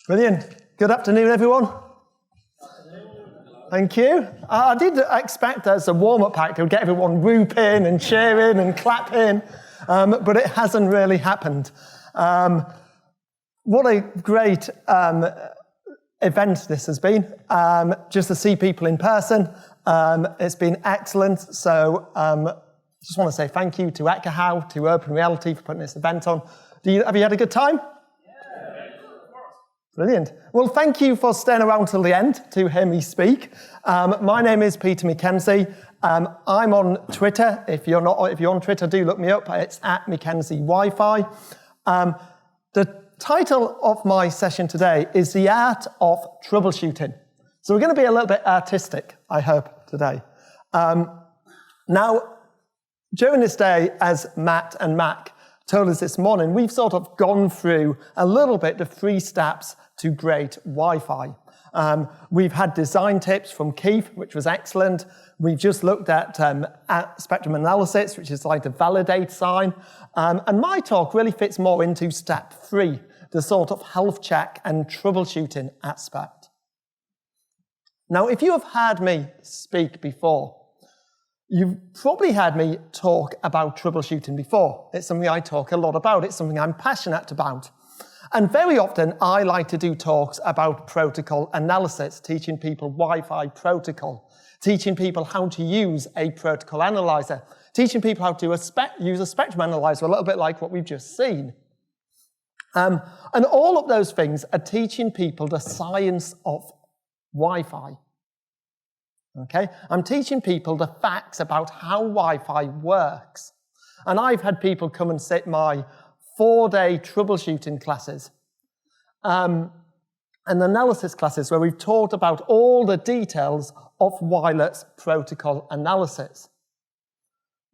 Brilliant. Good afternoon, everyone. Thank you. I did expect as a warm-up pack to get everyone whooping and cheering and clapping, but it hasn't really happened. What a great event this has been, just to see people in person. It's been excellent. So just want to say thank you to Ekahau, to Open Reality for putting this event on. Have you had a good time? Brilliant. Well, thank you for staying around till the end to hear me speak. My name is Peter Mackenzie. I'm on Twitter. If you're on Twitter, do look me up. It's at Mackenzie Wi-Fi. The title of my session today is The Art of Troubleshooting. So we're going to be a little bit artistic, I hope, today. Now, during this day, as Matt and Mac told us this morning, we've sort of gone through a little bit the 3 steps to great Wi-Fi. We've had design tips from Keith, which was excellent. We've just looked at spectrum analysis, which is like the validate sign. And my talk really fits more into step 3, the sort of health check and troubleshooting aspect. Now, if you have heard me speak before, you've probably heard me talk about troubleshooting before. It's something I talk a lot about. It's something I'm passionate about. And very often, I like to do talks about protocol analysis, teaching people Wi-Fi protocol, teaching people how to use a protocol analyzer, teaching people how to use a spectrum analyzer, a little bit like what we've just seen. And all of those things are teaching people the science of Wi-Fi. Okay? I'm teaching people the facts about how Wi-Fi works. And I've had people come and sit my 4-day troubleshooting classes and analysis classes where we've talked about all the details of wireless protocol analysis.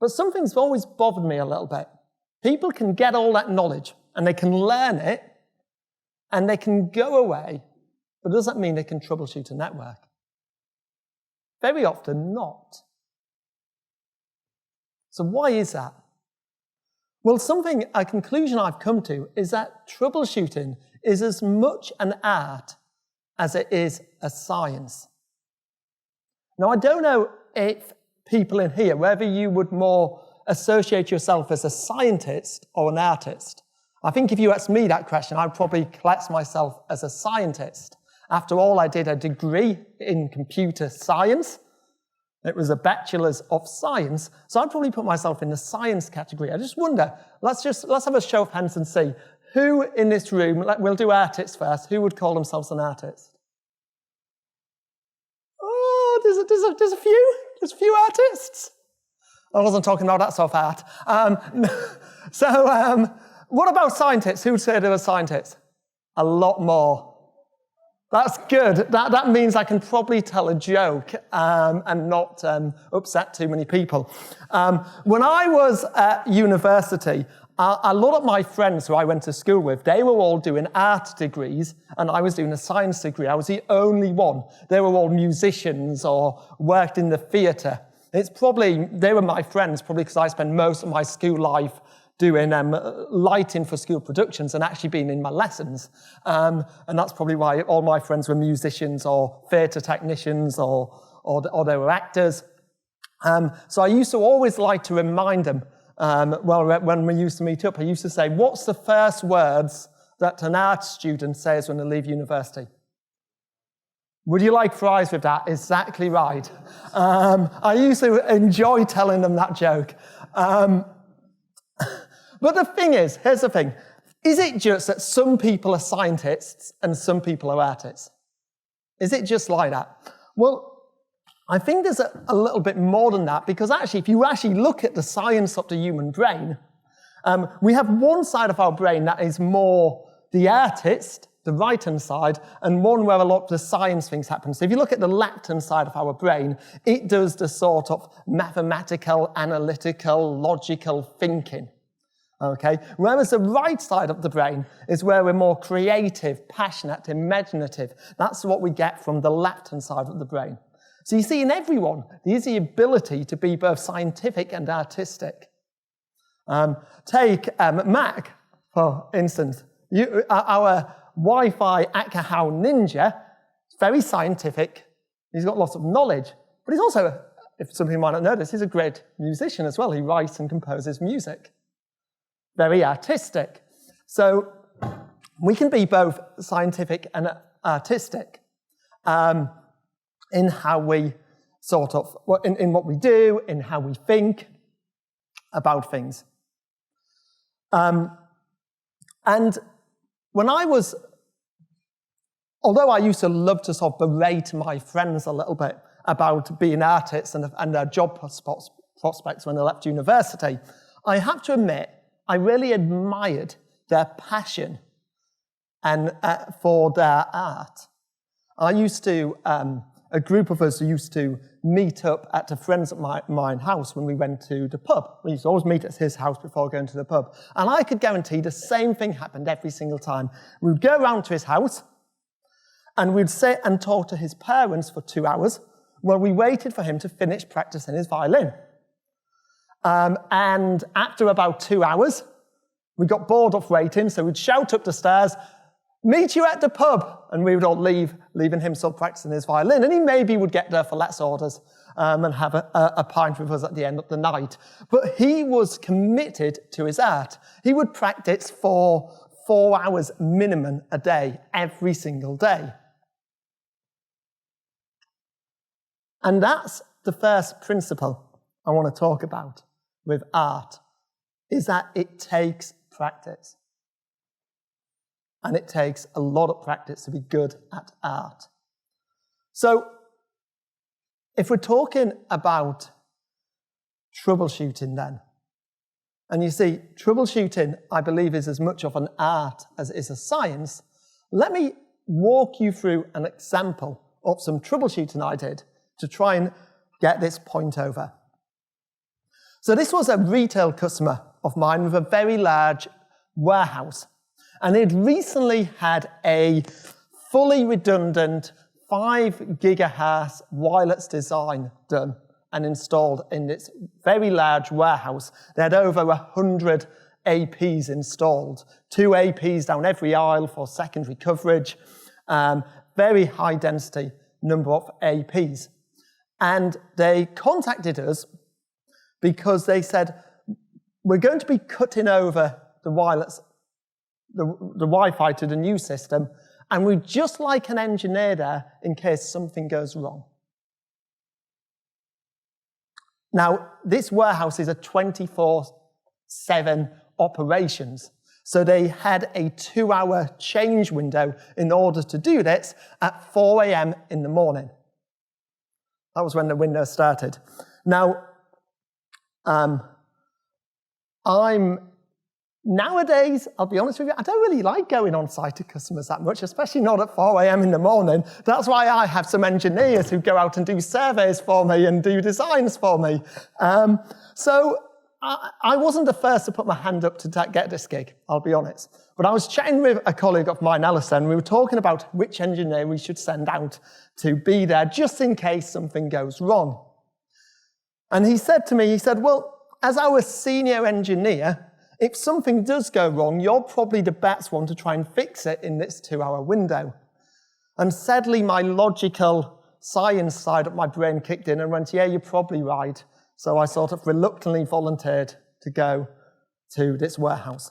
But something's always bothered me a little bit. People can get all that knowledge and they can learn it and they can go away, but it doesn't mean they can troubleshoot a network. Very often not. So why is that? Well, a conclusion I've come to is that troubleshooting is as much an art as it is a science. Now, I don't know if people in here, whether you would more associate yourself as a scientist or an artist. I think if you asked me that question, I'd probably class myself as a scientist. After all, I did a degree in computer science. It was a bachelor's of science, so I'd probably put myself in the science category. I just wonder, let's have a show of hands and see who in this room, we'll do artists first, who would call themselves an artist? Oh, there's a few artists. I wasn't talking about that sort of art. What about scientists? Who would say they were scientists? A lot more. That's good. That means I can probably tell a joke and not upset too many people. When I was at university, a lot of my friends who I went to school with, they were all doing art degrees, and I was doing a science degree. I was the only one. They were all musicians or worked in the theatre. They were my friends, probably because I spent most of my school life doing lighting for school productions and actually being in my lessons. And that's probably why all my friends were musicians or theatre technicians or they were actors. So I used to always like to remind them, when we used to meet up, I used to say, what's the first words that an art student says when they leave university? Would you like fries with that? Exactly right. I used to enjoy telling them that joke. But the thing is, here's the thing. Is it just that some people are scientists and some people are artists? Is it just like that? Well, I think there's a little bit more than that, because actually, if you actually look at the science of the human brain, we have one side of our brain that is more the artist, the right-hand side, and one where a lot of the science things happen. So if you look at the left-hand side of our brain, it does the sort of mathematical, analytical, logical thinking. Okay? Whereas the right side of the brain is where we're more creative, passionate, imaginative. That's what we get from the left-hand side of the brain. So you see, in everyone, there's the ability to be both scientific and artistic. Take Mac, for instance. Our Wi-Fi Akahau Ninja. It's very scientific. He's got lots of knowledge. But he's also, if some people might not know this, he's a great musician as well. He writes and composes music. Very artistic. So we can be both scientific and artistic in how we sort of, in what we do, in how we think about things. And when I was, although I used to love to sort of berate my friends a little bit about being artists and their job prospects when they left university, I have to admit, I really admired their passion and for their art. I used to, a group of us used to meet up at a friend's of mine house when we went to the pub. We used to always meet at his house before going to the pub. And I could guarantee the same thing happened every single time. We'd go round to his house, and we'd sit and talk to his parents for 2 hours while we waited for him to finish practicing his violin. And after about 2 hours, we got bored of waiting, so we'd shout up the stairs, "Meet you at the pub," and we would all leave, leaving him still practicing his violin, and he maybe would get there for less orders and have a pint with us at the end of the night. But he was committed to his art. He would practice for 4 hours minimum a day, every single day. And that's the first principle I want to talk about with art, is that it takes practice. And it takes a lot of practice to be good at art. So, if we're talking about troubleshooting then, and you see, troubleshooting, I believe, is as much of an art as it is a science, let me walk you through an example of some troubleshooting I did to try and get this point over. So this was a retail customer of mine with a very large warehouse. And they'd recently had a fully redundant 5 gigahertz wireless design done and installed in this very large warehouse. They had over 100 APs installed, 2 APs down every aisle for secondary coverage, very high density number of APs. And they contacted us because they said, we're going to be cutting over the wireless, the Wi-Fi to the new system, and we'd just like an engineer there in case something goes wrong. Now, this warehouse is a 24/7 operations, so they had a 2-hour change window in order to do this at 4 a.m. in the morning. That was when the window started. Now, nowadays, I'll be honest with you, I don't really like going on site to customers that much, especially not at 4 a.m. in the morning. That's why I have some engineers who go out and do surveys for me and do designs for me. So I wasn't the first to put my hand up to get this gig, I'll be honest. But I was chatting with a colleague of mine, Alistair, and we were talking about which engineer we should send out to be there just in case something goes wrong. And he said to me, he said, well, as our senior engineer, if something does go wrong, you're probably the best one to try and fix it in this 2-hour window. And sadly, my logical science side of my brain kicked in and went, yeah, you're probably right. So I sort of reluctantly volunteered to go to this warehouse.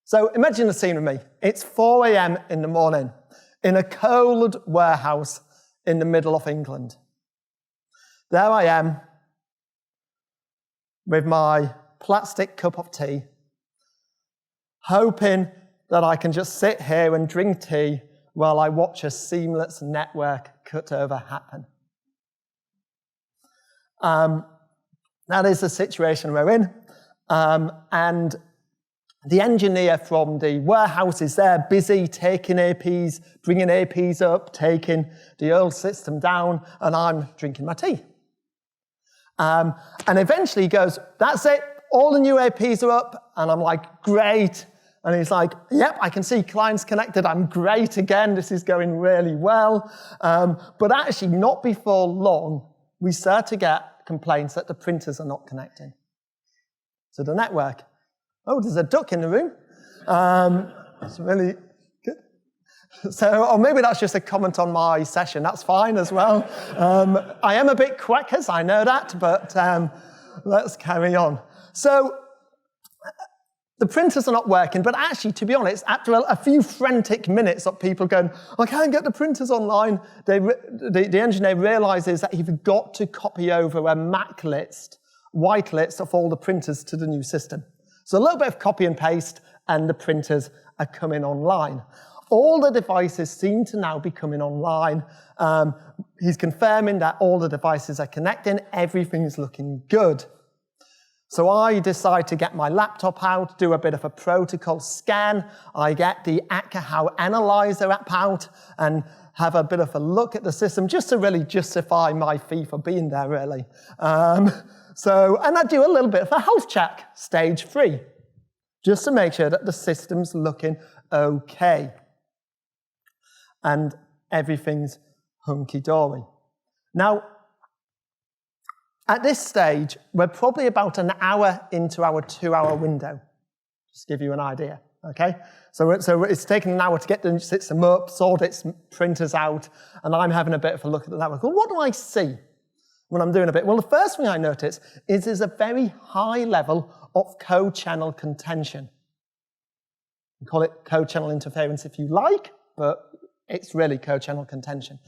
So imagine the scene with me. It's 4 a.m. in the morning in a cold warehouse in the middle of England. There I am with my plastic cup of tea, hoping that I can just sit here and drink tea while I watch a seamless network cutover happen. That is the situation we're in. And the engineer from the warehouse is there, busy taking APs, bringing APs up, taking the old system down, and I'm drinking my tea. And eventually he goes, that's it, all the new APs are up. And I'm like, great. And he's like, yep, I can see clients connected. I'm great again. This is going really well. But actually, not before long, we start to get complaints that the printers are not connecting to the network. Oh, there's a duck in the room. It's really So, or maybe that's just a comment on my session. That's fine as well. I am a bit quackers, I know that, but let's carry on. So, the printers are not working, but actually, to be honest, after a few frantic minutes of people going, I can't get the printers online, the engineer realizes that he forgot to copy over a MAC list, white list of all the printers to the new system. So a little bit of copy and paste, and the printers are coming online. All the devices seem to now be coming online. He's confirming that all the devices are connecting. Everything's looking good. So I decide to get my laptop out, do a bit of a protocol scan. I get the Akahau Analyzer app out and have a bit of a look at the system just to really justify my fee for being there, really. And I do a little bit of a health check, stage 3, just to make sure that the system's looking okay. And everything's hunky-dory. Now, at this stage, we're probably about an hour into our 2-hour window, just to give you an idea, okay? So it's taken an hour to get the system up, sort its printers out, and I'm having a bit of a look at the network. Well, what do I see when I'm doing a bit? Well, the first thing I notice is there's a very high level of co-channel contention. You call it co-channel interference if you like, but it's really co-channel contention.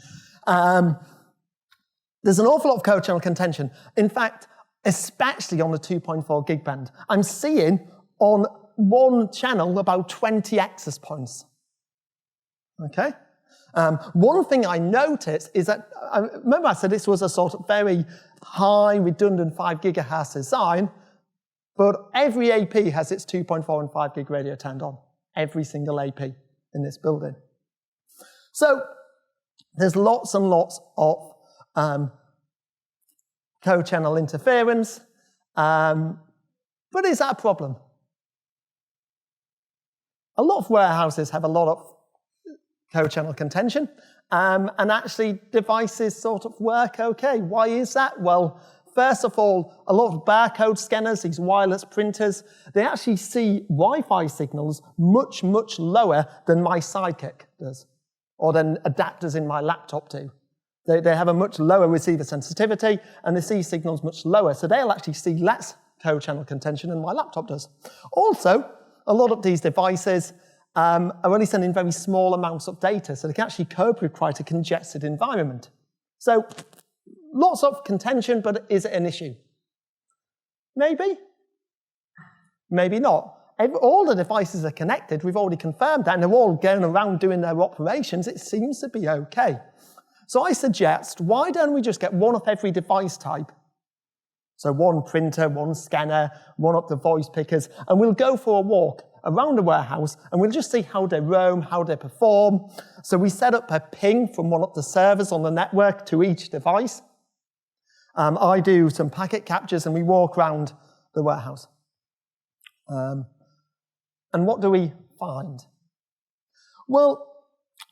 There's an awful lot of co-channel contention. In fact, especially on the 2.4 gig band, I'm seeing on one channel about 20 access points. Okay? One thing I noticed is that, remember I said this was a sort of very high, redundant 5 gigahertz design, but every AP has its 2.4 and 5 gig radio turned on. Every single AP in this building. So there's lots and lots of co-channel interference, but is that a problem? A lot of warehouses have a lot of co-channel contention, and actually devices sort of work okay. Why is that? Well, first of all, a lot of barcode scanners, these wireless printers, they actually see Wi-Fi signals much, much lower than my Sidekick does, or than adapters in my laptop do. They have a much lower receiver sensitivity, and they see signals much lower, so they'll actually see less co-channel contention than my laptop does. Also, a lot of these devices are only sending very small amounts of data, so they can actually cope with quite a congested environment. So, lots of contention, but is it an issue? Maybe. Maybe not. All the devices are connected, we've already confirmed that, and they're all going around doing their operations. It seems to be okay. So I suggest, why don't we just get one of every device type? So one printer, one scanner, one of the voice pickers, and we'll go for a walk around the warehouse, and we'll just see how they roam, how they perform. So we set up a ping from one of the servers on the network to each device. I do some packet captures, and we walk around the warehouse. And what do we find? Well,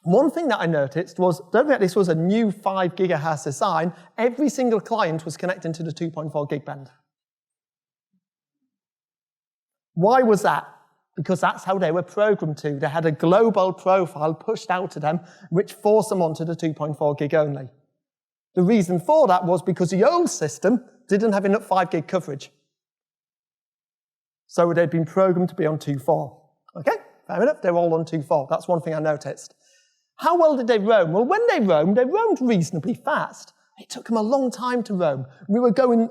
one thing that I noticed was, don't forget this was a new 5 gigahertz design, every single client was connecting to the 2.4 gig band. Why was that? Because that's how they were programmed to. They had a global profile pushed out to them, which forced them onto the 2.4 gig only. The reason for that was because the old system didn't have enough 5 gig coverage. So they'd been programmed to be on 2.4. Okay, fair enough, they're all on 2.4. That's one thing I noticed. How well did they roam? Well, when they roamed reasonably fast. It took them a long time to roam. We were going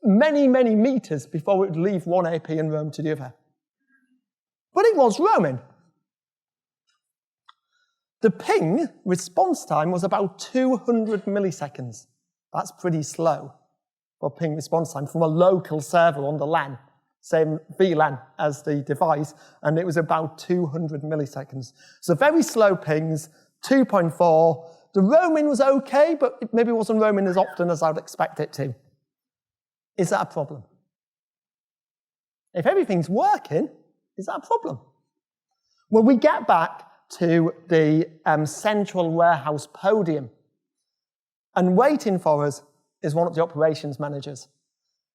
many, many meters before it would leave one AP and roam to the other. But it was roaming. The ping response time was about 200 milliseconds. That's pretty slow for ping response time from a local server on the LAN. Same VLAN as the device, and it was about 200 milliseconds. So very slow pings, 2.4. The roaming was okay, but it maybe wasn't roaming as often as I would expect it to. Is that a problem? If everything's working, is that a problem? Well, we get back to the central warehouse podium, and waiting for us is one of the operations managers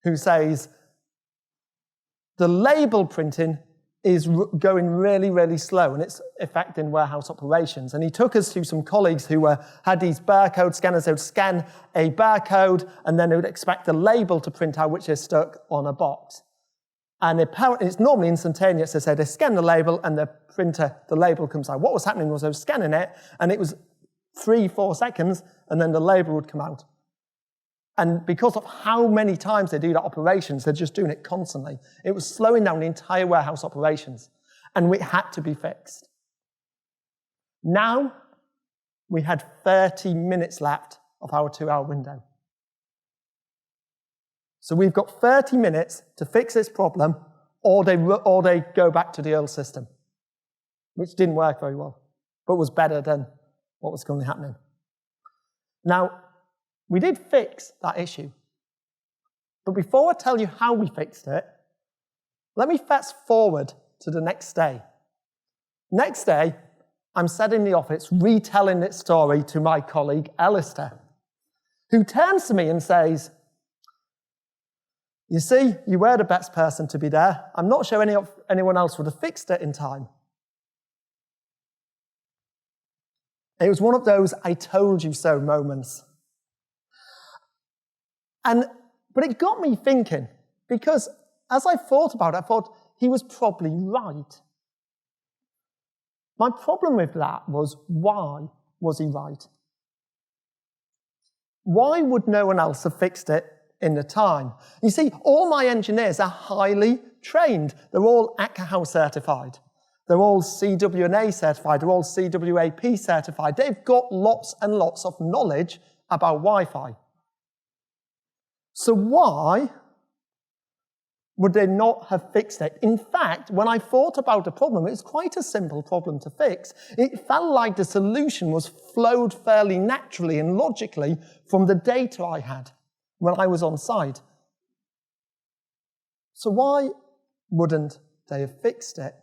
who says, the label printing is going really, really slow, and it's affecting warehouse operations. And he took us to some colleagues who had these barcode scanners. They would scan a barcode, and then they would expect a label to print out, which is stuck on a box. And apparently, it's normally instantaneous. They say they scan the label, and the label comes out. What was happening was they were scanning it, and it was 3-4 seconds, and then the label would come out. And because of how many times they do that operations, they're just doing it constantly. It was slowing down the entire warehouse operations, and it had to be fixed. Now, we had 30 minutes left of our 2-hour window. So we've got 30 minutes to fix this problem, or they go back to the old system, which didn't work very well, but was better than what was currently happening. Now, we did fix that issue. But before I tell you how we fixed it, let me fast forward to the next day. Next day, I'm sat in the office retelling this story to my colleague, Alistair, who turns to me and says, "You see, you were the best person to be there. I'm not sure anyone else would have fixed it in time." It was one of those I told you so moments. But it got me thinking, because as I thought about it, I thought he was probably right. My problem with that was, why was he right? Why would no one else have fixed it in the time? You see, all my engineers are highly trained. They're all ACCA House certified. They're all CWNA certified. They're all CWAP certified. They've got lots and lots of knowledge about Wi-Fi. So why would they not have fixed it? In fact, when I thought about the problem, it was quite a simple problem to fix. It felt like the solution was flowed fairly naturally and logically from the data I had when I was on site. So why wouldn't they have fixed it?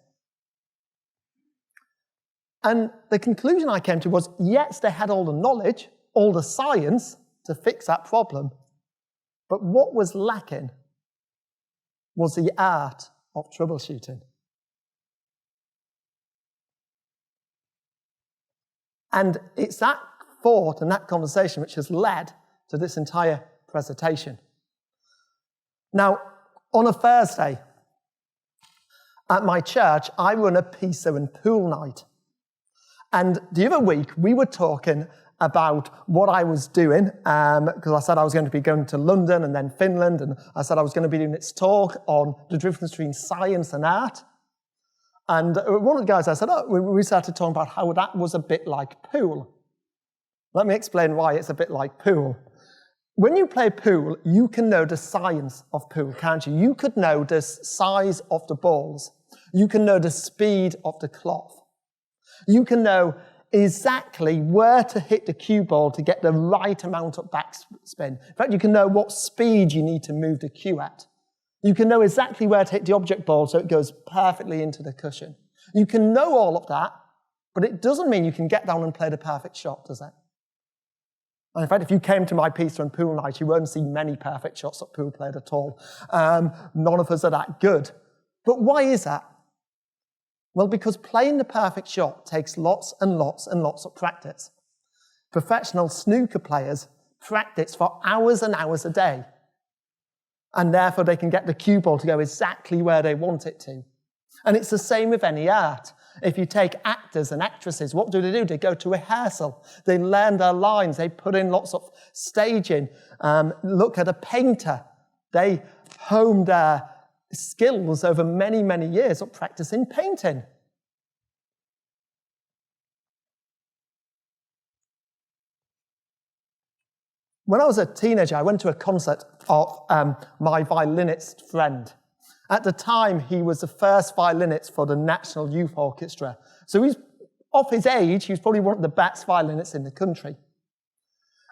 And the conclusion I came to was, yes, they had all the knowledge, all the science to fix that problem. But what was lacking was the art of troubleshooting. And it's that thought and that conversation which has led to this entire presentation. Now, on a Thursday, at my church, I run a pizza and pool night. And the other week, we were talking about what I was doing, because I said I was going to be going to London and then Finland, and I said I was going to be doing this talk on the difference between science and art. And one of the guys, I said, we started talking about how that was a bit like pool. Let me explain why it's a bit like pool. When you play pool, you can know the science of pool, can't you? You could know the size of the balls. You can know the speed of the cloth. You can know exactly where to hit the cue ball to get the right amount of backspin. In fact, you can know what speed you need to move the cue at. You can know exactly where to hit the object ball so it goes perfectly into the cushion. You can know all of that, but it doesn't mean you can get down and play the perfect shot, does it? And in fact, if you came to my pizza and pool night, you won't see many perfect shots that pool played at all. None of us are that good. But why is that? Well, because playing the perfect shot takes lots and lots and lots of practice. Professional snooker players practice for hours and hours a day. And therefore, they can get the cue ball to go exactly where they want it to. And it's the same with any art. If you take actors and actresses, what do? They go to rehearsal. They learn their lines. They put in lots of staging. Look at a painter. They hone their skills over many, many years of practicing painting. When I was a teenager, I went to a concert of my violinist friend. At the time, he was the first violinist for the National Youth Orchestra. So he's, of his age, he was probably one of the best violinists in the country.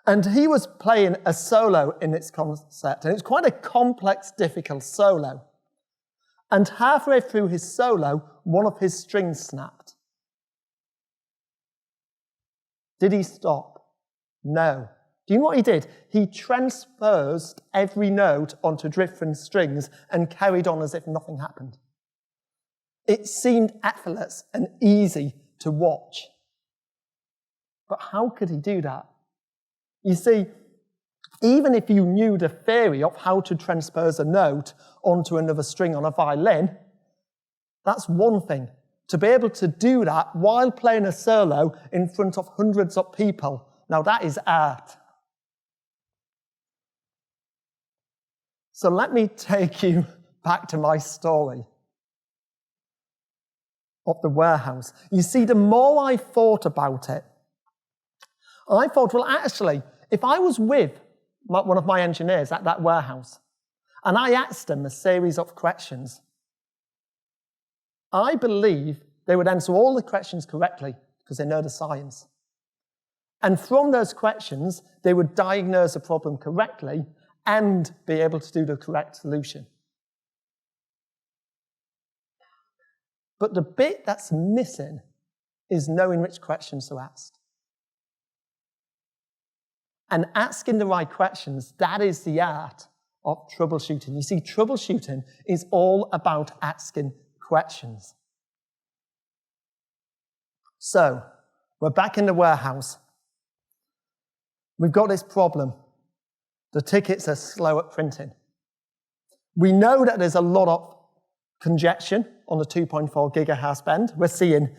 And he was playing a solo in this concert, and it was quite a complex, difficult solo. And halfway through his solo, one of his strings snapped. Did he stop? No. Do you know what he did? He transposed every note onto different strings and carried on as if nothing happened. It seemed effortless and easy to watch. But how could he do that? You see, even if you knew the theory of how to transpose a note onto another string on a violin, that's one thing. To be able to do that while playing a solo in front of hundreds of people, now that is art. So let me take you back to my story of the warehouse. You see, the more I thought about it, I thought, well, actually, if I was with one of my engineers at that warehouse and I asked them a series of questions, I believe they would answer all the questions correctly because they know the science. And from those questions, they would diagnose a problem correctly and be able to do the correct solution. But the bit that's missing is knowing which questions to ask. And asking the right questions, that is the art of troubleshooting. You see, troubleshooting is all about asking questions. So, we're back in the warehouse. We've got this problem. The tickets are slow at printing. We know that there's a lot of congestion on the 2.4 gigahertz band. We're seeing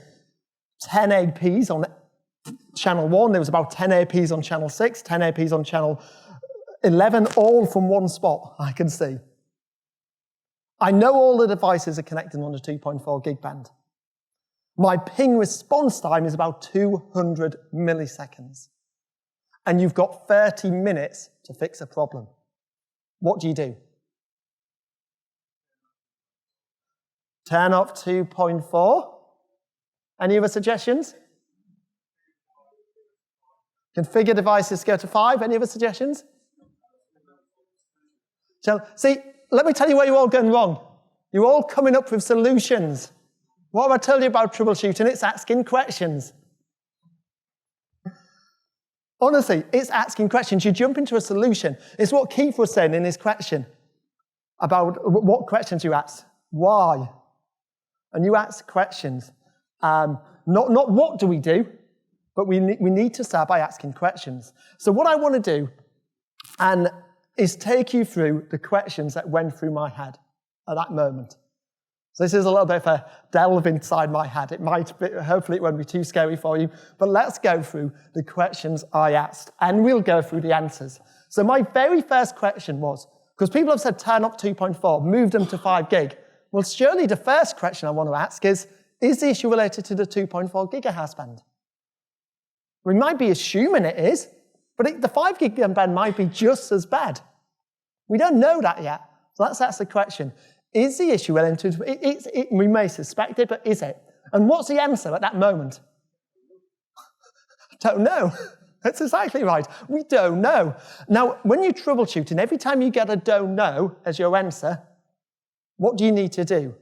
10 APs on channel 1. There was about 10 APs on channel 6, 10 APs on channel 11, all from one spot, I can see. I know all the devices are connected on the 2.4 gig band. My ping response time is about 200 milliseconds. And you've got 30 minutes to fix a problem. What do you do? Turn off 2.4. Any other suggestions? Configure devices, go to 5. Any other suggestions? See, let me tell you where you're all going wrong. You're all coming up with solutions. What have I told you about troubleshooting? It's asking questions. Honestly, it's asking questions. You jump into a solution. It's what Keith was saying in his question about what questions you ask. Why? And you ask questions. Not what do we do, but we need to start by asking questions. So what I want to do is take you through the questions that went through my head at that moment. So this is a little bit of a delve inside my head. Hopefully it won't be too scary for you, but let's go through the questions I asked, and we'll go through the answers. So my very first question was, because people have said turn up 2.4, move them to 5 gig. Well, surely the first question I want to ask is the issue related to the 2.4 gigahertz band? We might be assuming it is, but the 5 gig band might be just as bad. We don't know that yet. So let's ask the question. Is the issue related to we may suspect it, but is it? And what's the answer at that moment? Don't know. That's exactly right. We don't know. Now, when you're troubleshooting, every time you get a don't know as your answer, what do you need to do?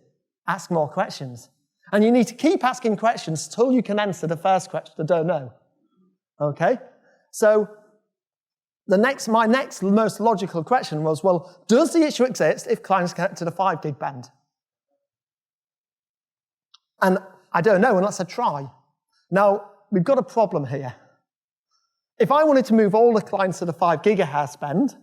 Ask more questions. And you need to keep asking questions till you can answer the first question, the don't know. Okay? So my next most logical question was, well, does the issue exist if clients connect to the 5 gig band? And I don't know unless I try. Now, we've got a problem here. If I wanted to move all the clients to the 5 gigahertz band,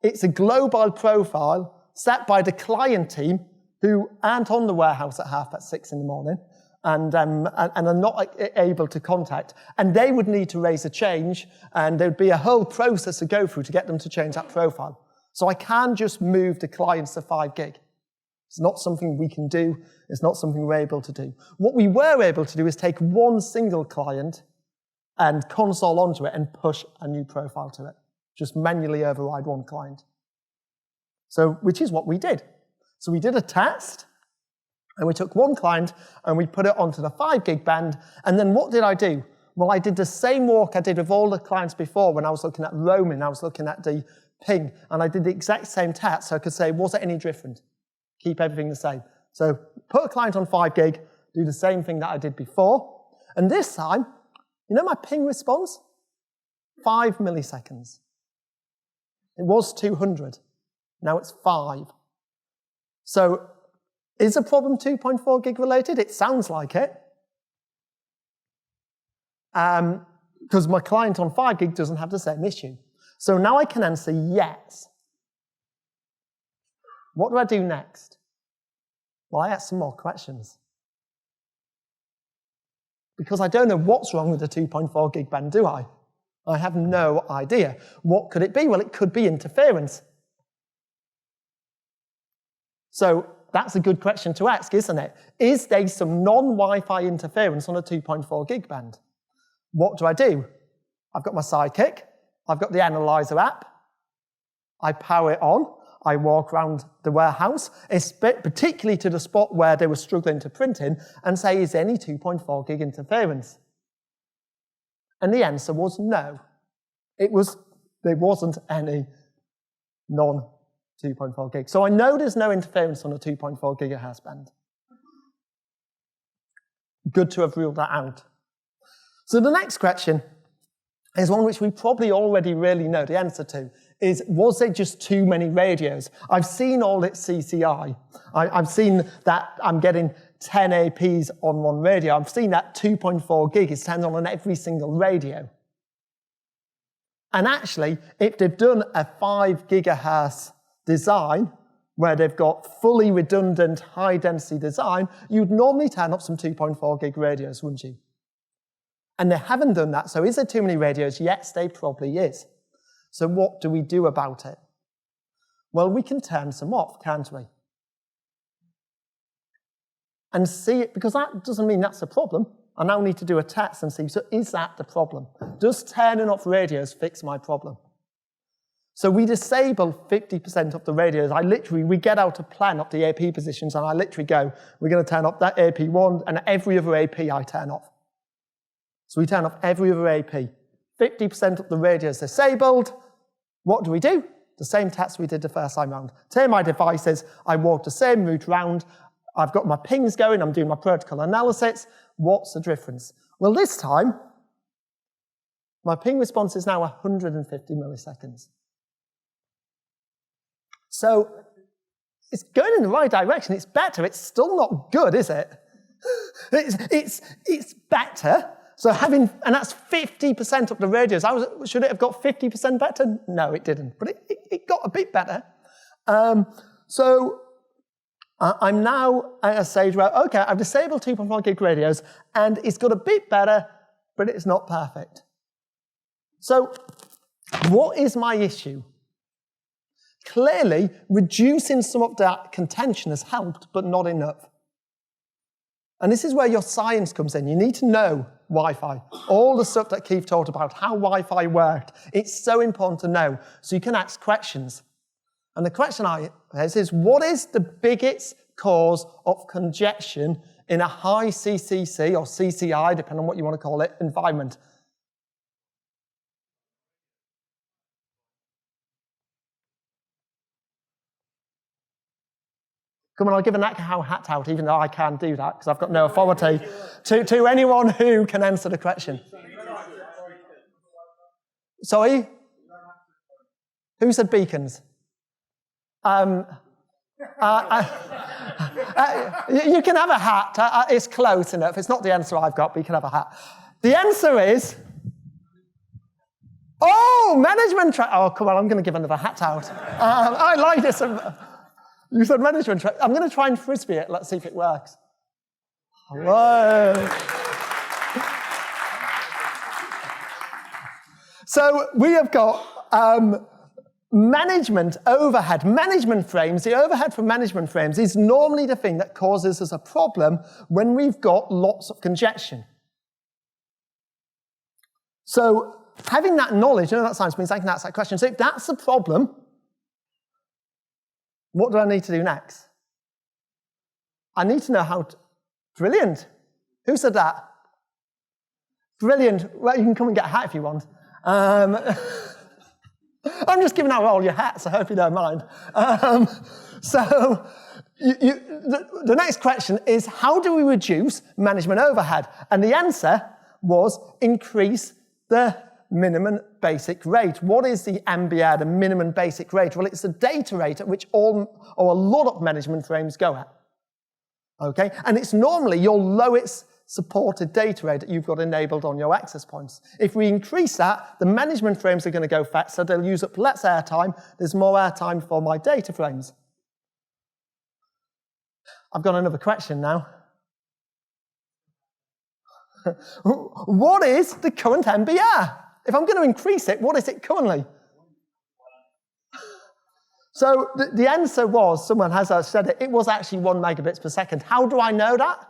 it's a global profile set by the client team who aren't on the warehouse at 6:30 in the morning and are not able to contact. And they would need to raise a change, and there'd be a whole process to go through to get them to change that profile. So I can't just move the clients to 5 gig. It's not something we can do. It's not something we're able to do. What we were able to do is take one single client and console onto it and push a new profile to it. Just manually override one client. So, which is what we did. So we did a test, and we took one client and we put it onto the 5 gig band. And then what did I do? Well, I did the same work I did with all the clients before when I was looking at roaming, I was looking at the ping, and I did the exact same test, so I could say, was it any different? Keep everything the same. So put a client on 5 gig, do the same thing that I did before, and this time, you know my ping response? 5 milliseconds. It was 200. Now it's 5. So Is the problem 2.4 gig related? It sounds like it. Because my client on 5 gig doesn't have the same issue. So now I can answer yes. What do I do next? Well, I ask some more questions. Because I don't know what's wrong with the 2.4 gig band, do I? I have no idea. What could it be? Well, it could be interference. So that's a good question to ask, isn't it? Is there some non-Wi-Fi interference on a 2.4 gig band? What do? I've got my Sidekick. I've got the Analyzer app. I power it on. I walk around the warehouse, particularly to the spot where they were struggling to print in, and say, is there any 2.4 gig interference? And the answer was no. There wasn't any non-2.4 gig. So I know there's no interference on a 2.4 gigahertz band. Good to have ruled that out. So the next question is one which we probably already really know the answer to, is was there just too many radios? I've seen all its CCI. I've seen that I'm getting 10 APs on one radio. I've seen that 2.4 gig is turned on every single radio. And actually, if they've done a 5 gigahertz design, where they've got fully redundant high-density design, you'd normally turn up some 2.4 gig radios, wouldn't you? And they haven't done that, so is there too many radios? Yes, there probably is. So what do we do about it? Well, we can turn some off, can't we? And see it, because that doesn't mean that's a problem. I now need to do a test and see, so is that the problem? Does turning off radios fix my problem? So we disable 50% of the radios. We get out a plan of the AP positions, and I literally go, we're going to turn off that AP1, and every other AP I turn off. So we turn off every other AP. 50% of the radios disabled. What do? The same test we did the first time round. Turn my devices, I walk the same route round, I've got my pings going, I'm doing my protocol analysis. What's the difference? Well, this time, my ping response is now 150 milliseconds. So it's going in the right direction. It's better. It's still not good, is it? It's better. So and that's 50% of the radios. Should it have got 50% better? No, it didn't. But it got a bit better. So I'm now at a stage where, okay, I've disabled 2.4 gig radios, and it's got a bit better, but it's not perfect. So what is my issue? Clearly, reducing some of that contention has helped, but not enough. And this is where your science comes in. You need to know Wi-Fi. All the stuff that Keith talked about, how Wi-Fi worked. It's so important to know, so you can ask questions. And the question I have is, what is the biggest cause of congestion in a high CCC or CCI, depending on what you want to call it, environment? Come on, I'll give a Nakahow hat out, even though I can't do that, because I've got no authority to anyone who can answer the question. Sorry? Who said beacons? You can have a hat. It's close enough. It's not the answer I've got, but you can have a hat. The answer is... Oh, management track. Oh, come on, I'm going to give another hat out. I like this. You said management track. I'm going to try and frisbee it. Let's see if it works. Whoa. So we have got management overhead. Management frames, the overhead from management frames is normally the thing that causes us a problem when we've got lots of congestion. So having that knowledge, that science means I can ask that question. So if that's the problem, what do I need to do next? I need to know how to... Brilliant. Who said that? Brilliant. Well, you can come and get a hat if you want. I'm just giving out all your hats. I hope you don't mind. The next question is, how do we reduce management overhead? And the answer was increase the minimum basic rate. What is the MBR, the minimum basic rate? Well, it's the data rate at which all or a lot of management frames go at. Okay? And it's normally your lowest supported data rate that you've got enabled on your access points. If we increase that, the management frames are going to go faster, they'll use up less airtime, there's more airtime for my data frames. I've got another question now. What is the current MBR? If I'm going to increase it, what is it currently? So the answer was, someone has said it, it was actually 1 megabits per second. How do I know that?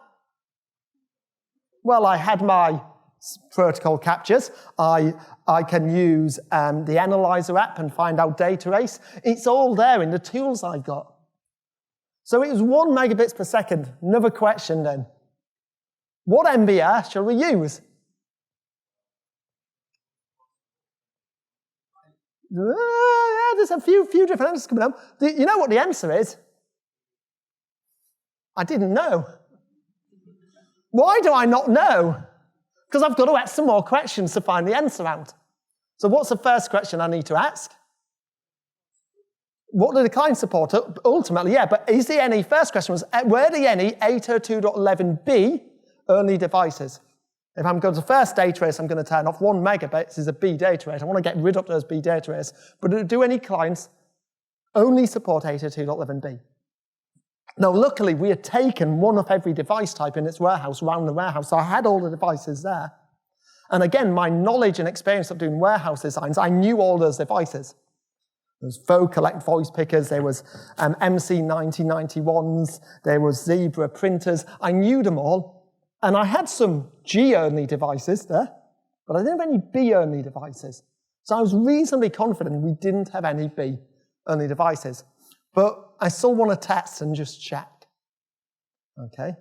Well, I had my protocol captures. I can use the Analyzer app and find out data race. It's all there in the tools I've got. So it was 1 megabits per second. Another question then. What MBR shall we use? Yeah, there's a few different answers coming up. You know what the answer is? I didn't know. Why do I not know? Because I've got to ask some more questions to find the answer out. So what's the first question I need to ask? What do the clients support? Ultimately, yeah, but is there any, first question was, were there any 802.11b only devices? If I'm going to the first data race, I'm going to turn off 1 megabits is a B data rate. I want to get rid of those B data rates. But do any clients only support 802.11b? Now, luckily, we had taken one of every device type in its warehouse, around the warehouse, so I had all the devices there. And again, my knowledge and experience of doing warehouse designs, I knew all those devices. There was Vocalect voice pickers, there was MC9091s, there was Zebra printers. I knew them all. And I had some G-only devices there, but I didn't have any B-only devices. So I was reasonably confident we didn't have any B-only devices. But I still want to test and just check. Okay?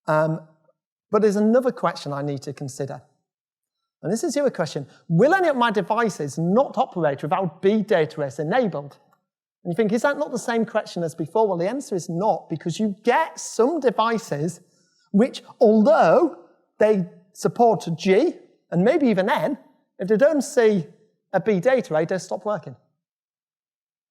But there's another question I need to consider. And this is your question. Will any of my devices not operate without B data race enabled? And you think, is that not the same question as before? Well, the answer is not, because you get some devices which, although they support G and maybe even N, if they don't see a B data rate, they stop working.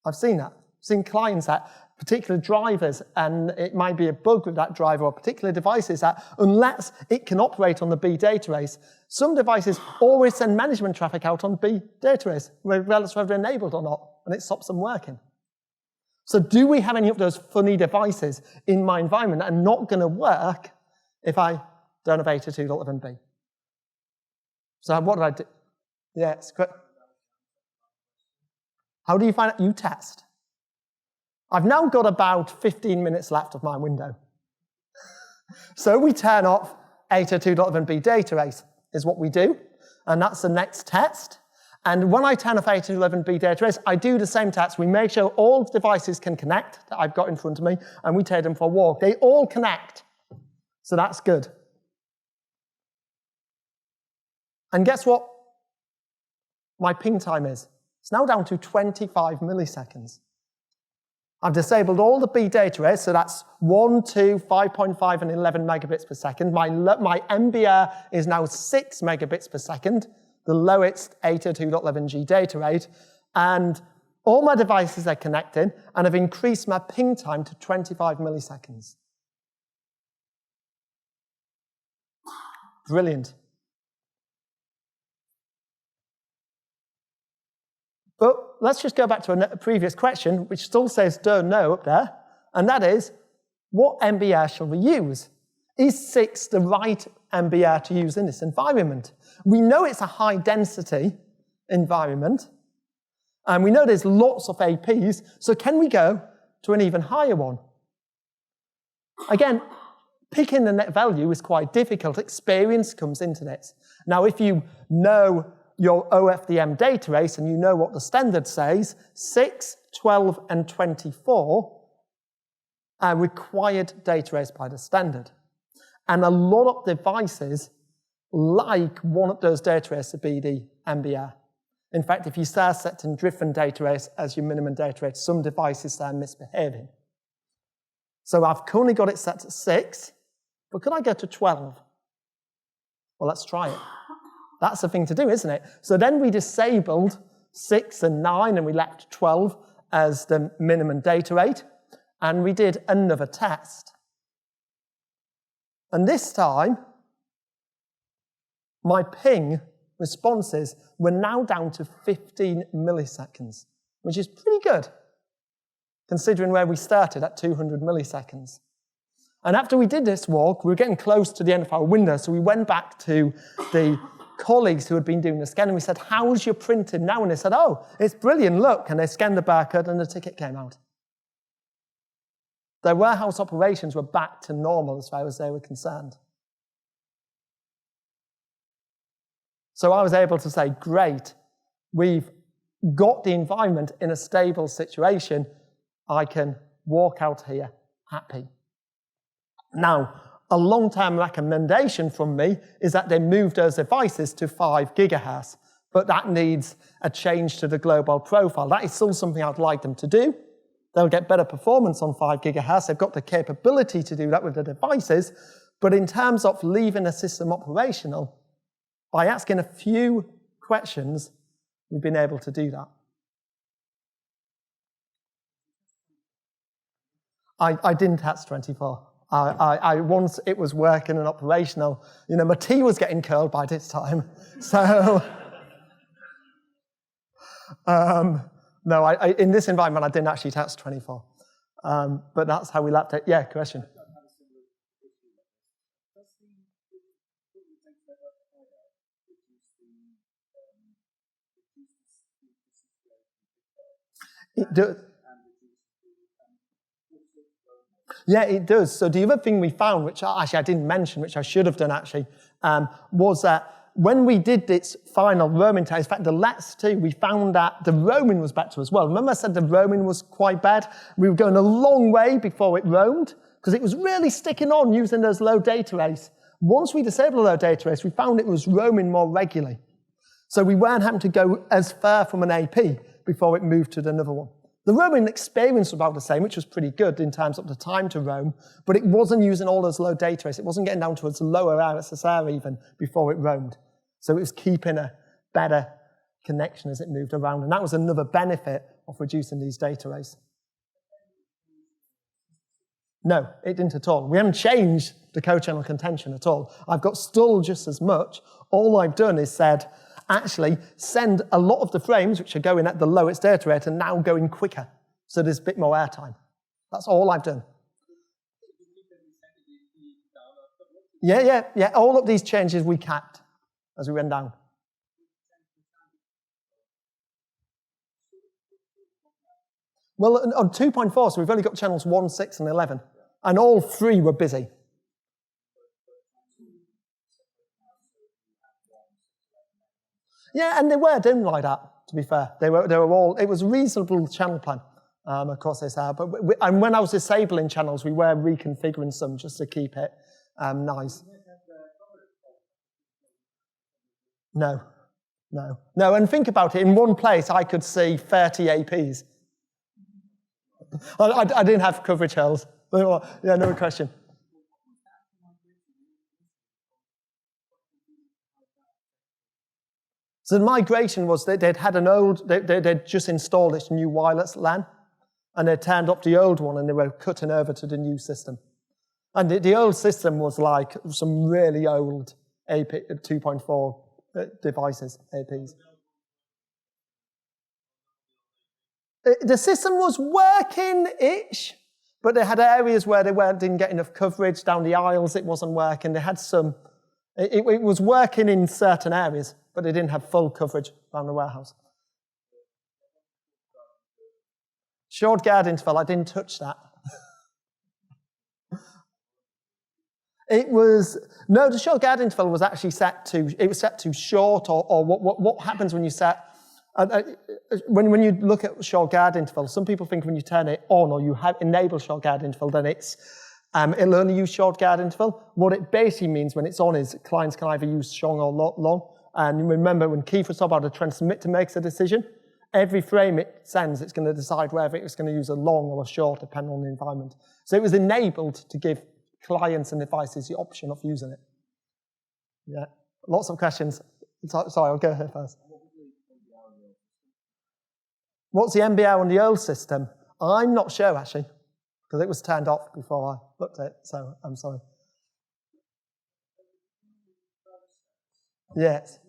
I've seen that. I've seen clients that particular drivers, and it might be a bug with that driver, or particular devices that, unless it can operate on the B data race, some devices always send management traffic out on B data race, regardless of whether they're enabled or not, and it stops them working. So do we have any of those funny devices in my environment that are not going to work if I don't have 802.11b? So what did I do? Yes, correct. How do you find out? You test. I've now got about 15 minutes left of my window. So we turn off 802.11b data race is what we do, and that's the next test. And when I turn off 802.11b data race, I do the same test. We make sure all devices can connect that I've got in front of me, and we take them for a walk. They all connect. So that's good. And guess what my ping time is? It's now down to 25 milliseconds. I've disabled all the B data rates, so that's 1, 2, 5.5, and 11 megabits per second. My MBR is now 6 megabits per second, the lowest 802.11g data rate, and all my devices are connected, and I've increased my ping time to 25 milliseconds. Brilliant. But let's just go back to a previous question, which still says don't know up there, and that is, what MBR shall we use? Is 6 the right MBR to use in this environment? We know it's a high-density environment, and we know there's lots of APs, so can we go to an even higher one? Again, picking the net value is quite difficult. Experience comes into this. Now, if you know your OFDM data race and you know what the standard says, 6, 12, and 24 are required data race by the standard. And a lot of devices like one of those data races to be the MBR. In fact, if you start setting different data race as your minimum data rate, some devices start misbehaving. So I've currently got it set to 6, but could I go to 12? Well, let's try it. That's the thing to do, isn't it? So then we disabled 6 and 9, and we left 12 as the minimum data rate. and we did another test. And this time, my ping responses were now down to 15 milliseconds, which is pretty good, considering where we started at 200 milliseconds. And after we did this walk, we were getting close to the end of our window, so we went back to the colleagues who had been doing the scan, and we said, how's your printing now? And they said, oh, it's brilliant, look. And they scanned the barcode, and the ticket came out. Their warehouse operations were back to normal as far as they were concerned. So I was able to say, great, we've got the environment in a stable situation. I can walk out here happy. Now, a long-term recommendation from me is that they move those devices to 5 gigahertz, but that needs a change to the global profile. That is still something I'd like them to do. They'll get better performance on 5 gigahertz. They've got the capability to do that with the devices, but in terms of leaving a system operational, by asking a few questions, we've been able to do that. I didn't test 24. Once it was working and operational, my tea was getting curled by this time. So, no, in this environment, I didn't actually test 24. But that's how we left it. Yeah, question. It does. Yeah, it does. So the other thing we found, which actually I didn't mention, which I should have done actually, was that when we did this final roaming test, in fact, the Let's 2, we found that the roaming was better as well. Remember I said the roaming was quite bad? We were going a long way before it roamed, because it was really sticking on using those low data rates. Once we disabled the low data rates, we found it was roaming more regularly. So we weren't having to go as far from an AP before it moved to another one. The roaming experience was about the same, which was pretty good in terms of the time to roam, but it wasn't using all those low data rates. It wasn't getting down to its lower RSSR even before it roamed. So it was keeping a better connection as it moved around, and that was another benefit of reducing these data rates. No, it didn't at all. We haven't changed the co-channel contention at all. I've got still just as much. All I've done is said, actually send a lot of the frames, which are going at the lowest data rate, and now going quicker. So there's a bit more airtime. That's all I've done. Yeah. All of these changes we capped as we went down. Well, on 2.4, so we've only got channels 1, 6, and 11. And all 3 were busy. Yeah, and they were done like that, to be fair. They were all, it was a reasonable channel plan, of course they said. But and when I was disabling channels, we were reconfiguring some just to keep it nice. No, and think about it. In one place, I could see 30 APs. I didn't have coverage hells. Yeah, no question. So the migration was they'd had an old, they'd just installed this new wireless LAN, and they turned up the old one and they were cutting over to the new system. And the old system was like some really old AP 2.4 devices, APs. The system was working-ish, but they had areas where they didn't get enough coverage. Down the aisles, it wasn't working. They had some, it was working in certain areas, but they didn't have full coverage around the warehouse. Short guard interval, I didn't touch that. The short guard interval was actually set to short, or what happens when you set, when you look at short guard interval, some people think when you turn it on or you enable short guard interval, then it'll only use short guard interval. What it basically means when it's on is clients can either use short or long. And remember, when Keith was talking about the transmitter makes a decision, every frame it sends, it's going to decide whether it's going to use a long or a short, depending on the environment. So it was enabled to give clients and devices the option of using it. Yeah, lots of questions. Sorry, I'll go here first. What's the MBR on the old system? I'm not sure, actually. because it was turned off before I looked at it, so I'm sorry. Yes.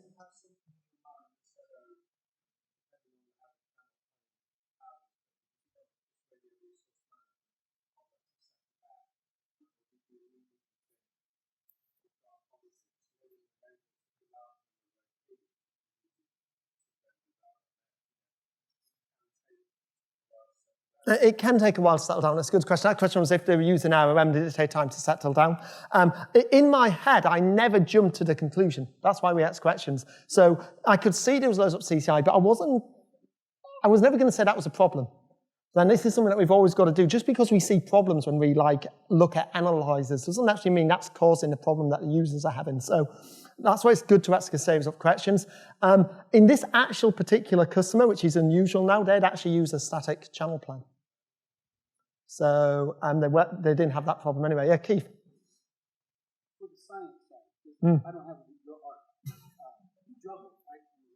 It can take a while to settle down. That's a good question. That question was if they were using RMM, did it take time to settle down? In my head, I never jumped to the conclusion. That's why we ask questions. So I could see there was loads of CCI, but I was never going to say that was a problem. Then this is something that we've always got to do. Just because we see problems when we look at analyzers doesn't actually mean that's causing the problem that the users are having. So that's why it's good to ask a series of questions. In this actual particular customer, which is unusual now, they'd actually use a static channel plan. So they didn't have that problem anyway. Yeah, Keith. For the science side, I don't have your art. Juggle, right? You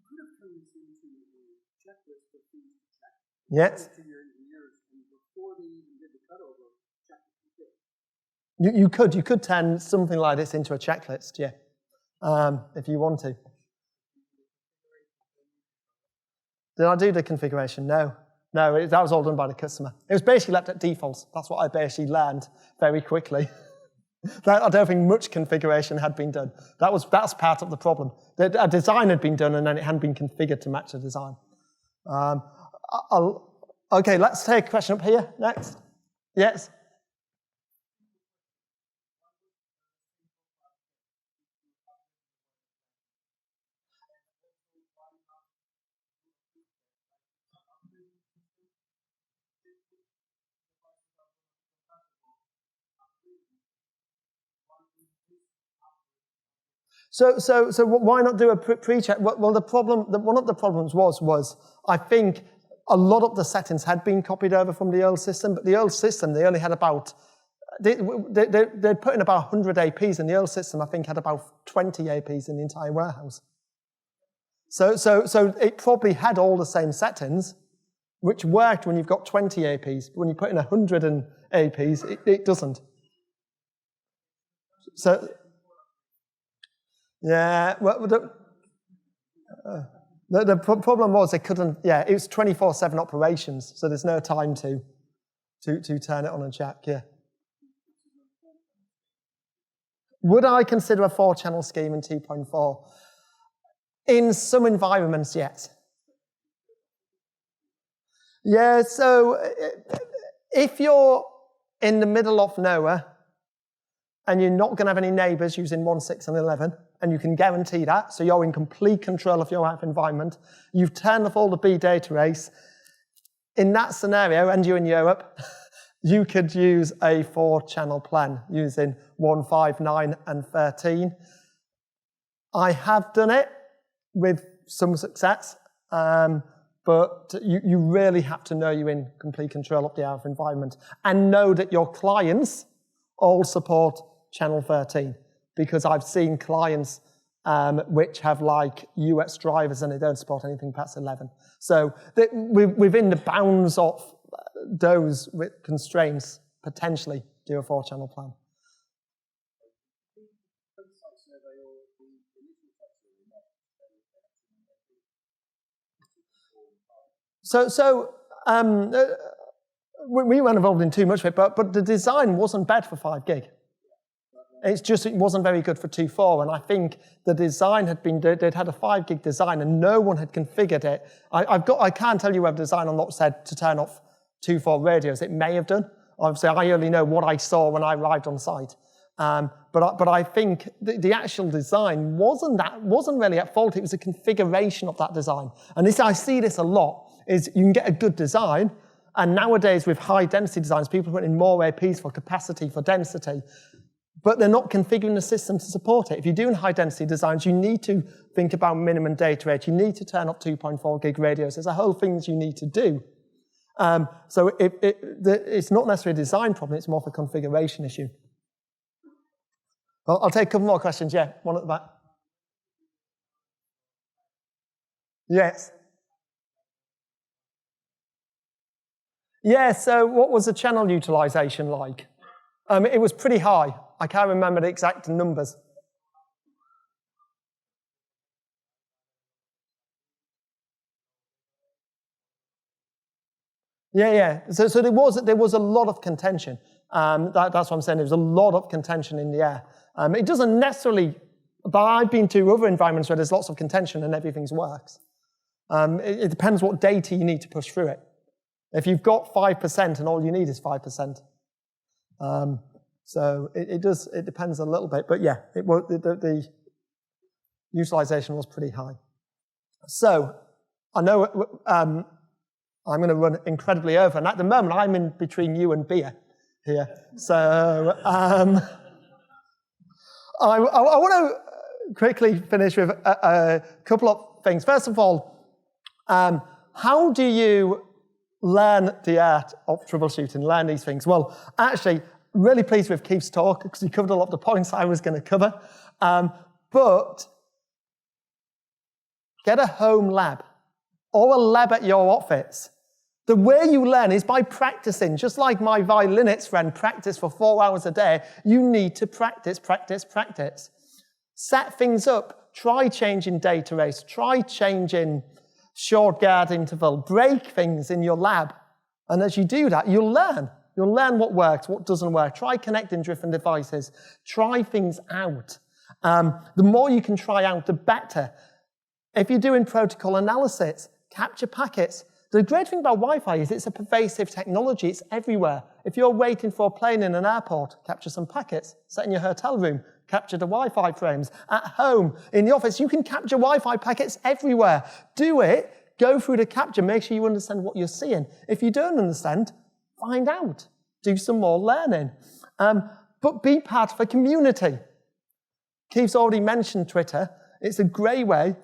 could have turned this into a checklist of things to check. Yes. To your engineers, and before they even did the cutover, check it. You could turn something like this into a checklist, yeah, if you want to. Did I do the configuration? No. No, that was all done by the customer. It was basically left at defaults. That's what I basically learned very quickly. I don't think much configuration had been done. That's part of the problem. A design had been done and then it hadn't been configured to match the design. Okay, let's take a question up here next. Yes? So why not do a pre-check? Well, one of the problems was I think a lot of the settings had been copied over from the old system, but the old system, they only had about, they'd put in about 100 APs, and the old system, I think, had about 20 APs in the entire warehouse. So it probably had all the same settings, which worked when you've got 20 APs, but when you put in 100 APs, it doesn't. So, yeah, well, the problem was they couldn't, yeah, it was 24/7 operations, so there's no time to turn it on and check, yeah. Would I consider a 4-channel scheme in 2.4? In some environments, yes. Yeah, so if you're in the middle of nowhere and you're not going to have any neighbors using 1, 6, and 11, and you can guarantee that, so you're in complete control of your app environment, you've turned off all the B data race, in that scenario, and you're in Europe, you could use a 4-channel plan using 1, 5, 9, and 13. I have done it with some success, but you really have to know you're in complete control of the app environment and know that your clients all support channel 13, because I've seen clients which have like UX drivers and they don't support anything past 11. So within the bounds of those with constraints, potentially do a 4-channel plan. So we weren't involved in too much of it, but the design wasn't bad for 5 gig. It's just it wasn't very good for 2.4, and I think the design they'd had a 5 gig design and no one had configured it. I can't tell you whether the design unlock said to turn off 2.4 radios. It may have done. Obviously, I only know what I saw when I arrived on site. But I think the actual design wasn't really at fault. It was a configuration of that design. And I see this a lot, is you can get a good design, and nowadays with high density designs, people put in more APs for capacity, for density, but they're not configuring the system to support it. If you're doing high density designs, you need to think about minimum data rate. You need to turn up 2.4 gig radios. There's a whole things you need to do. So it's not necessarily a design problem, it's more of a configuration issue. I'll take a couple more questions. Yeah, one at the back. Yes. Yeah, so what was the channel utilization like? It was pretty high. I can't remember the exact numbers. Yeah. So there was a lot of contention. That's what I'm saying. There was a lot of contention in the air. It doesn't necessarily, but I've been to other environments where there's lots of contention and everything works. It depends what data you need to push through it. If you've got 5% and all you need is 5%. So it depends a little bit, but yeah, the utilization was pretty high. So I know I'm going to run incredibly over, and at the moment I'm in between you and beer here. So I want to quickly finish with a couple of things. First of all, how do you learn the art of troubleshooting, learn these things? Well, actually, really pleased with Keith's talk because he covered a lot of the points I was going to cover. But get a home lab or a lab at your office. The way you learn is by practicing. Just like my violinist friend practiced for 4 hours a day, you need to practice. Set things up. Try changing data rates. Try changing short guard interval. Break things in your lab. And as you do that, you'll learn. You'll learn what works, what doesn't work. Try connecting different devices. Try things out. The more you can try out, the better. If you're doing protocol analysis, capture packets. The great thing about Wi-Fi is it's a pervasive technology. It's everywhere. If you're waiting for a plane in an airport, capture some packets. Sit in your hotel room, capture the Wi-Fi frames. At home, in the office, you can capture Wi-Fi packets everywhere. Do it. Go through the capture. Make sure you understand what you're seeing. If you don't understand, find out. Do some more learning. But be part of a community. Keith's already mentioned Twitter. It's a great way.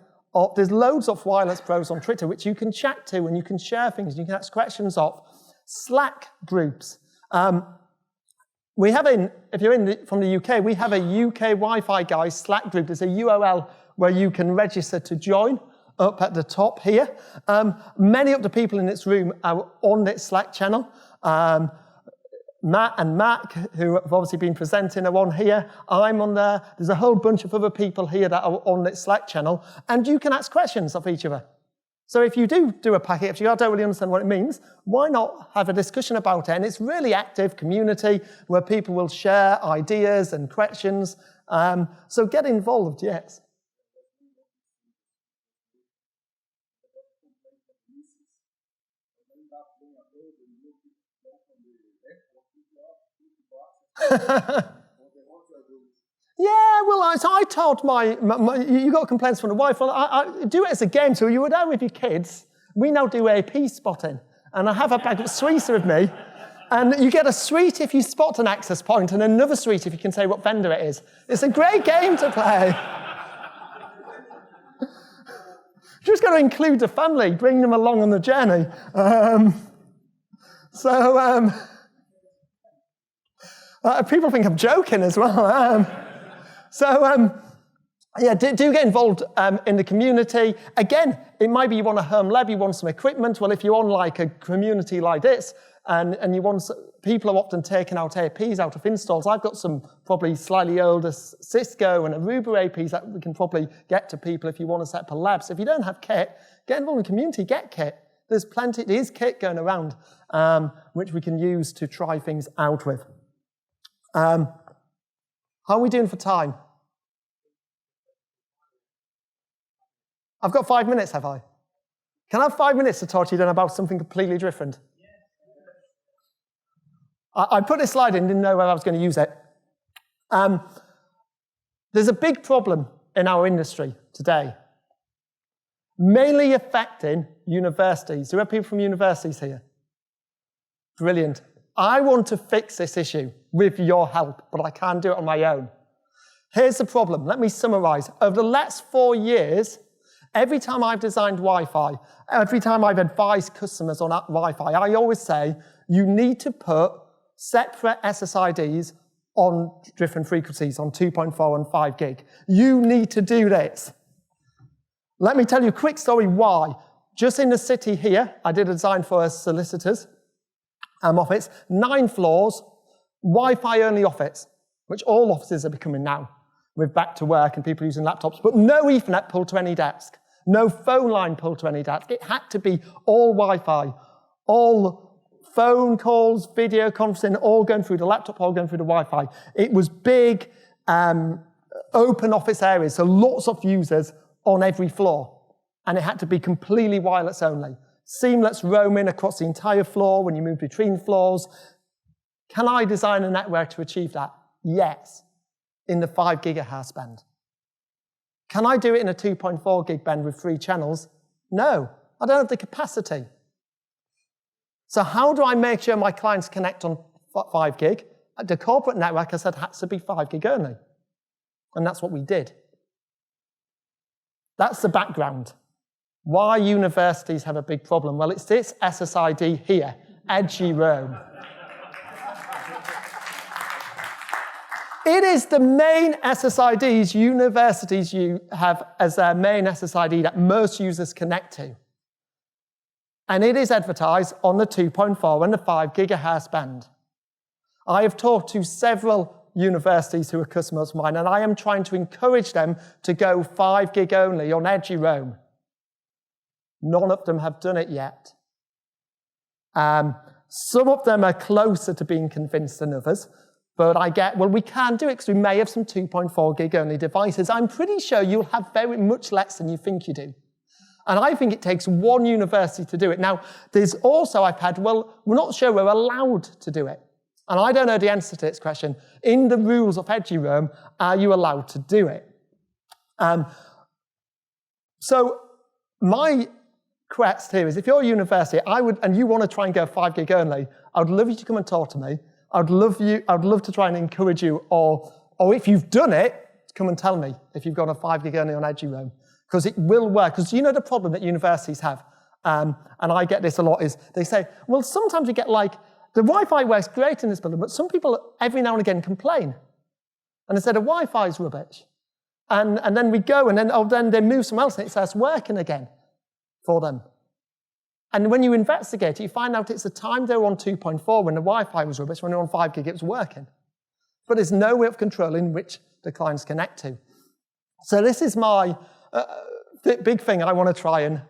There's loads of wireless pros on Twitter which you can chat to and you can share things, you can ask questions of. Slack groups. We have if you're from the UK, we have a UK Wi-Fi guys Slack group. There's a URL where you can register to join up at the top here. Many of the people in this room are on this Slack channel. Matt and Mac, who have obviously been presenting, are on here. I'm on there. There's a whole bunch of other people here that are on this Slack channel, and you can ask questions of each other. So if you do a packet, if you don't really understand what it means, why not have a discussion about it? And it's really active community where people will share ideas and questions. So get involved, yes. Yeah, well, so I taught you got complaints from the wife. Well, I do it as a game, so you were there with your kids. We now do AP spotting, and I have a bag of sweets with me, and you get a sweet if you spot an access point, and another sweet if you can say what vendor it is. It's a great game to play. Just got to include the family, bring them along on the journey. People think I'm joking as well. Yeah, do get involved in the community. Again, it might be you want a home lab, you want some equipment. Well, if you're on like a community like this, and you want, people are often taking out APs out of installs. I've got some probably slightly older Cisco and Aruba APs that we can probably get to people if you want to set up a lab. So if you don't have kit, get involved in the community, get kit. There is kit going around, which we can use to try things out with. How are we doing for time? I've got 5 minutes, have I? Can I have 5 minutes to talk to you then about something completely different? I put this slide in, didn't know whether I was going to use it. There's a big problem in our industry today, mainly affecting universities. Do we have people from universities here? Brilliant. I want to fix this issue with your help, but I can't do it on my own. Here's the problem. Let me summarize. Over the last 4 years, every time I've designed Wi-Fi, every time I've advised customers on Wi-Fi, I always say, you need to put separate SSIDs on different frequencies, on 2.4 and 5 gig. You need to do this. Let me tell you a quick story why. Just in the city here, I did a design for solicitors. office, 9 floors, Wi-Fi only office, which all offices are becoming now with back to work and people using laptops, but no Ethernet pulled to any desk, no phone line pulled to any desk. It had to be all Wi-Fi, all phone calls, video conferencing, all going through the laptop, all going through the Wi-Fi. It was big, open office areas, so lots of users on every floor. And it had to be completely wireless only. Seamless roaming across the entire floor when you move between floors. Can I design a network to achieve that? Yes, in the 5 gigahertz band. Can I do it in a 2.4 gig band with 3 channels? No, I don't have the capacity. So how do I make sure my clients connect on 5 gig? The corporate network, I said, has to be 5 gig only. And that's what we did. That's the background. Why universities have a big problem? Well, it's this SSID here, edgy roam. It is the main SSIDs universities have as their main SSID that most users connect to. And it is advertised on the 2.4 and the 5 gigahertz band. I have talked to several universities who are customers of mine, and I am trying to encourage them to go 5 gig only on edgy roam. None of them have done it yet. Some of them are closer to being convinced than others, but I get, well, we can do it because we may have some 2.4 gig only devices. I'm pretty sure you'll have very much less than you think you do. And I think it takes one university to do it. Now, there's also, I've had, well, we're not sure we're allowed to do it. And I don't know the answer to this question. In the rules of edgy roam, are you allowed to do it? So my quest here is, if you're a university, and you want to try and go 5 gig only, I would love you to come and talk to me. I'd love to try and encourage you, or if you've done it, come and tell me if you've gone a 5 gig only on edgy roam, because it will work. Because you know the problem that universities have, and I get this a lot, is they say, well, sometimes you get like, the Wi-Fi works great in this building, but some people every now and again complain. And they say the Wi-Fi is rubbish. And then we go, and then they move somewhere else, and it starts working again for them. And when you investigate it, you find out it's the time they were on 2.4 when the Wi-Fi was rubbish, when they were on 5 gig, it was working. But there's no way of controlling which the clients connect to. So this is my big thing I want to try and,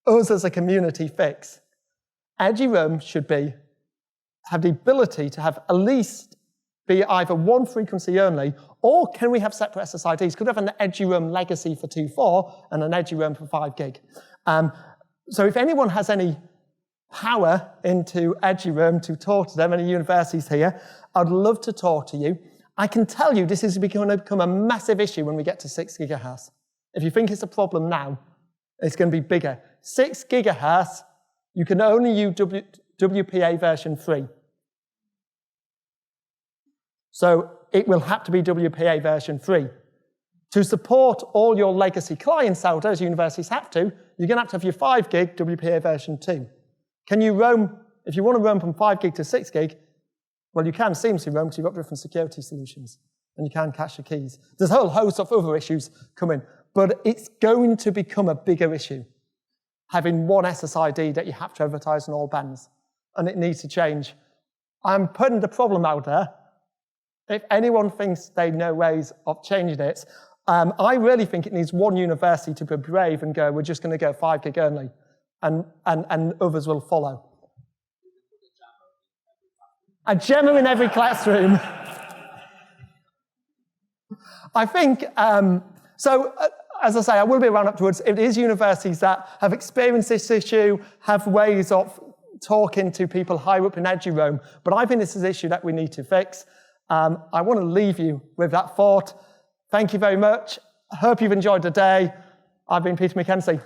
us as a community, fix. Edgy roam should have the ability to have at least be either one frequency only, or can we have separate SSIDs? Could we have an edgy roam legacy for 2.4 and an edgy roam for 5 gig? So if anyone has any power into edgy roam to talk to them, any universities here, I'd love to talk to you. I can tell you this is going to become a massive issue when we get to 6 gigahertz. If you think it's a problem now, it's going to be bigger. 6 gigahertz, you can only use WPA version 3. So it will have to be WPA version 3. To support all your legacy clients out there, as universities have to, you're going to have your 5 gig WPA version 2. Can you roam, if you want to roam from 5 gig to 6 gig, well, you can seamlessly roam because you've got different security solutions, and you can cache your keys. There's a whole host of other issues coming, but it's going to become a bigger issue, having one SSID that you have to advertise on all bands, and it needs to change. I'm putting the problem out there. If anyone thinks they know ways of changing it, I really think it needs one university to be brave and go, we're just going to go 5 gig only, and others will follow. A jammer in every classroom. I think, as I say, I will be around afterwards. It is universities that have experienced this issue, have ways of talking to people higher up in edgy roam, but I think this is an issue that we need to fix. I want to leave you with that thought. Thank you very much. I hope you've enjoyed the day. I've been Peter Mackenzie.